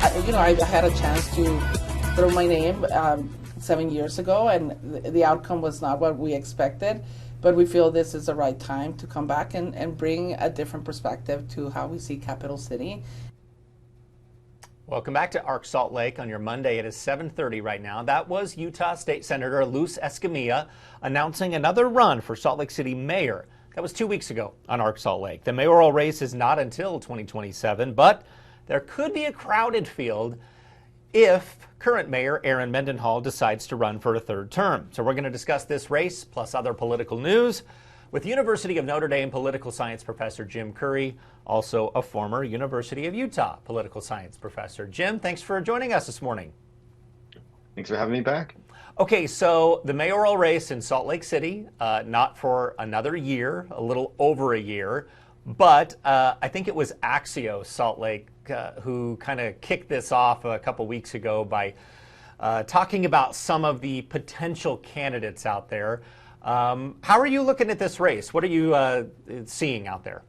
I had a chance to throw my name 7 years ago, and the outcome was not what we expected. But we feel this is the right time to come back and bring a different perspective to how we see Capital City. Welcome back to ARC Salt Lake on your Monday. It is 7:30 right now. That was Utah State Senator Luz Escamilla announcing another run for Salt Lake City mayor. That was 2 weeks ago on ARC Salt Lake. The mayoral race is not until 2027, but there could be a crowded field if current mayor Erin Mendenhall decides to run for a third term. So we're going to discuss this race plus other political news with University of Notre Dame political science professor Jim Curry, also a former University of Utah political science professor. Jim, thanks for joining us this morning. Thanks for having me back. Okay, so the mayoral race in Salt Lake City, not for another year, a little over a year, but I think it was Axios Salt Lake who kind of kicked this off a couple weeks ago by talking about some of the potential candidates out there. How are you looking at this race? What are you seeing out there?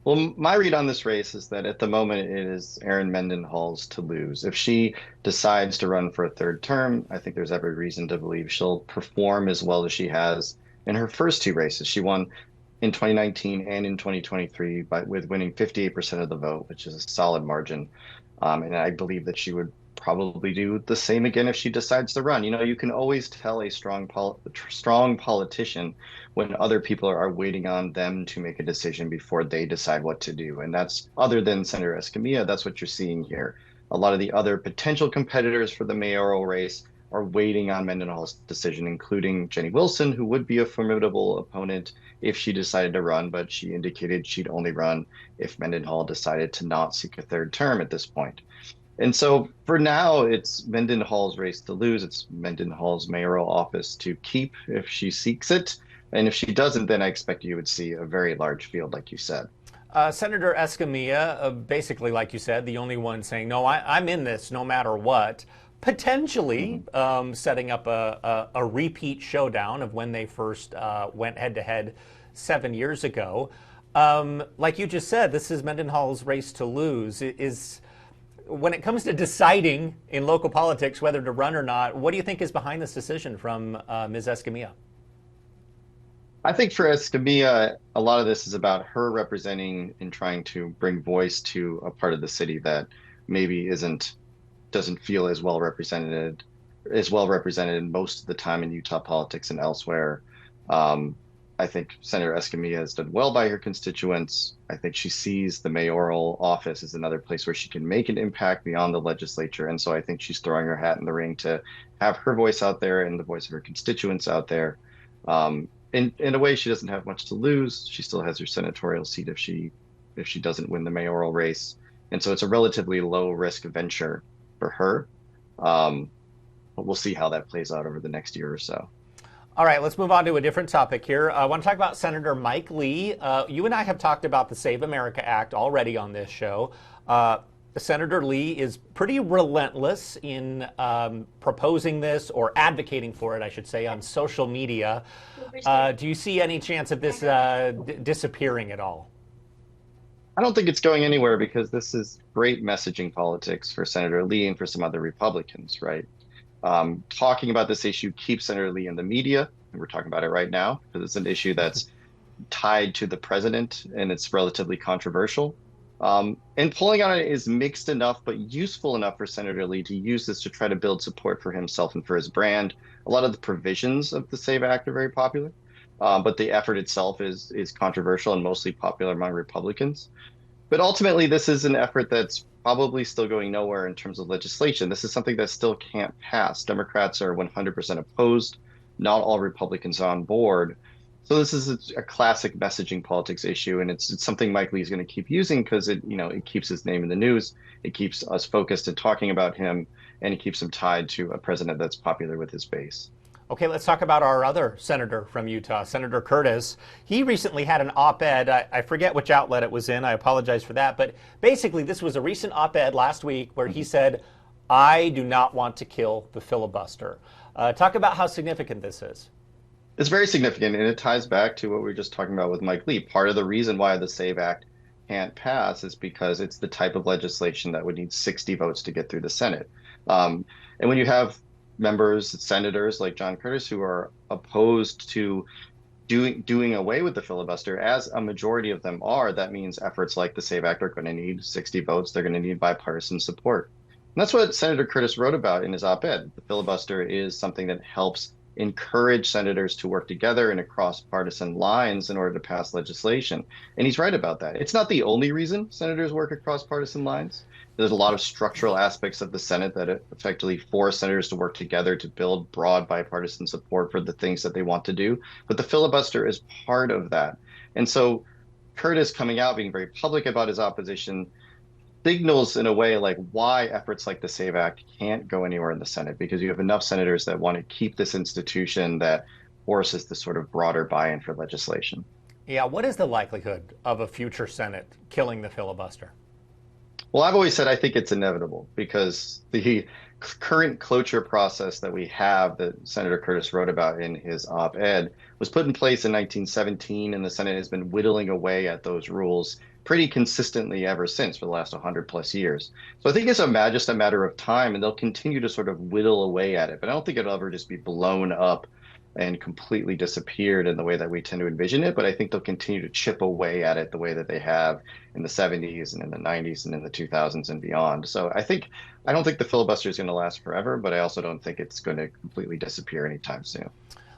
Well, my read on this race is that at the moment it is Erin Mendenhall's to lose. If she decides to run for a third term, I think there's every reason to believe she'll perform as well as she has in her first two races. She won in 2019 and in 2023 with winning 58% of the vote, which is a solid margin. And I believe that she would probably do the same again if she decides to run. You know, you can always tell a strong politician when other people are waiting on them to make a decision before they decide what to do. And that's, other than Senator Escamilla, that's what you're seeing here. A lot of the other potential competitors for the mayoral race are waiting on Mendenhall's decision, including Jenny Wilson, who would be a formidable opponent if she decided to run, but she indicated she'd only run if Mendenhall decided to not seek a third term at this point. And so for now, it's Mendenhall's race to lose. It's Mendenhall's mayoral office to keep if she seeks it. And if she doesn't, then I expect you would see a very large field, like you said. Senator Escamilla, basically, like you said, the only one saying, no, I'm in this no matter what, potentially setting up a repeat showdown of when they first went head-to-head 7 years ago. Like you just said, this is Mendenhall's race to lose. When it comes to deciding in local politics whether to run or not, what do you think is behind this decision from Ms. Escamilla? I think for Escamilla, a lot of this is about her representing and trying to bring voice to a part of the city that maybe doesn't feel as well represented most of the time in Utah politics and elsewhere. I think Senator Escamilla has done well by her constituents. I think she sees the mayoral office as another place where she can make an impact beyond the legislature. And so I think she's throwing her hat in the ring to have her voice out there and the voice of her constituents out there. In a way, she doesn't have much to lose. She still has her senatorial seat if she doesn't win the mayoral race. And so it's a relatively low risk venture for her. But we'll see how that plays out over the next year or so. All right, let's move on to a different topic here. I want to talk about Senator Mike Lee. You and I have talked about the Save America Act already on this show. Senator Lee is pretty relentless in proposing this, or advocating for it, I should say, on social media. Do you see any chance of this disappearing at all? I don't think it's going anywhere because this is great messaging politics for Senator Lee and for some other Republicans, right? Talking about this issue keeps Senator Lee in the media, and we're talking about it right now because it's an issue that's tied to the president and it's relatively controversial. And pulling on it is mixed enough but useful enough for Senator Lee to use this to try to build support for himself and for his brand. A lot of the provisions of the SAVE Act are very popular, but the effort itself is controversial and mostly popular among Republicans. But ultimately, this is an effort that's probably still going nowhere in terms of legislation. This is something that still can't pass. Democrats are 100% opposed. Not all Republicans are on board. So this is a classic messaging politics issue, and it's something Mike Lee is going to keep using because it keeps his name in the news. It keeps us focused and talking about him, and it keeps him tied to a president that's popular with his base. Okay, let's talk about our other senator from Utah, Senator Curtis. He recently had an op-ed. I forget which outlet it was in. I apologize for that. But basically, this was a recent op-ed last week where he said, I do not want to kill the filibuster. Talk about how significant this is. It's very significant, and it ties back to what we were just talking about with Mike Lee. Part of the reason why the SAVE Act can't pass is because it's the type of legislation that would need 60 votes to get through the Senate. And when you have members, senators like John Curtis, who are opposed to doing away with the filibuster, as a majority of them are, that means efforts like the SAVE Act are going to need 60 votes. They're going to need bipartisan support. And that's what Senator Curtis wrote about in his op-ed. The filibuster is something that helps encourage senators to work together and across partisan lines in order to pass legislation. And he's right about that. It's not the only reason senators work across partisan lines. There's a lot of structural aspects of the Senate that effectively force senators to work together to build broad bipartisan support for the things that they want to do. But the filibuster is part of that. And so Curtis coming out, being very public about his opposition, signals in a way like why efforts like the SAVE Act can't go anywhere in the Senate, because you have enough senators that want to keep this institution that forces this sort of broader buy-in for legislation. Yeah, what is the likelihood of a future Senate killing the filibuster? Well, I've always said I think it's inevitable, because the current cloture process that we have, that Senator Curtis wrote about in his op-ed, was put in place in 1917, and the Senate has been whittling away at those rules pretty consistently ever since, for the last 100 plus years. So I think it's just a matter of time, and they'll continue to sort of whittle away at it. But I don't think it'll ever just be blown up and completely disappeared in the way that we tend to envision it. But I think they'll continue to chip away at it the way that they have in the 70s and in the 90s and in the 2000s and beyond. So I don't think the filibuster is going to last forever, but I also don't think it's going to completely disappear anytime soon.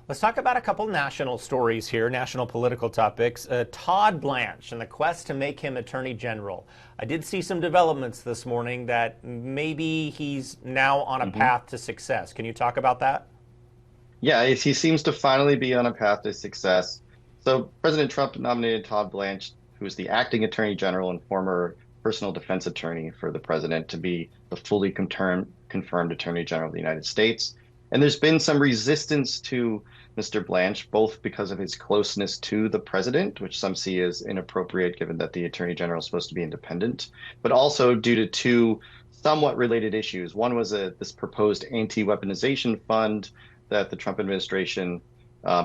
Let's talk about a couple national stories here, national political topics. Todd Blanche and the quest to make him Attorney General. I did see some developments this morning that maybe he's now on a path to success. Can you talk about that? Yeah, he seems to finally be on a path to success. So President Trump nominated Todd Blanche, who is the acting Attorney General and former personal defense attorney for the president, to be the fully confirmed Attorney General of the United States. And there's been some resistance to Mr. Blanche, both because of his closeness to the president, which some see as inappropriate given that the Attorney General is supposed to be independent, but also due to two somewhat related issues. One was this proposed anti-weaponization fund that the Trump administration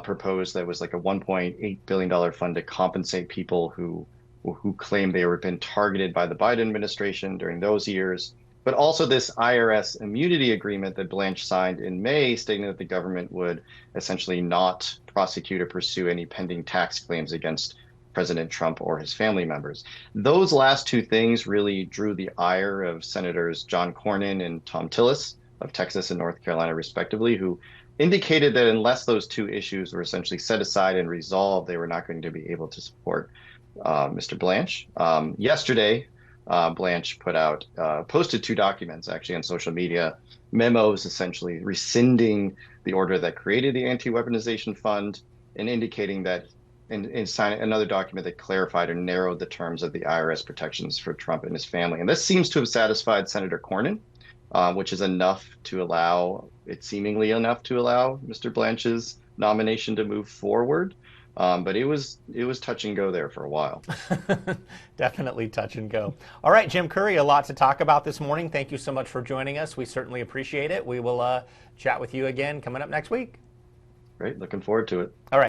proposed, that was like a $1.8 billion fund to compensate people who claimed they were been targeted by the Biden administration during those years. But also this IRS immunity agreement that Blanche signed in May, stating that the government would essentially not prosecute or pursue any pending tax claims against President Trump or his family members. Those last two things really drew the ire of Senators John Cornyn and Tom Tillis of Texas and North Carolina, respectively, who indicated that unless those two issues were essentially set aside and resolved, they were not going to be able to support Mr. Blanche. Yesterday, Blanche posted two documents actually on social media, memos essentially rescinding the order that created the anti-weaponization fund and indicating that, and signing another document that clarified and narrowed the terms of the IRS protections for Trump and his family. And this seems to have satisfied Senator Cornyn, which is seemingly enough to allow Mr. Blanche's nomination to move forward. But it was touch and go there for a while. Definitely touch and go. All right, Jim Curry, a lot to talk about this morning. Thank you so much for joining us. We certainly appreciate it. We will chat with you again coming up next week. Great. Looking forward to it. All right.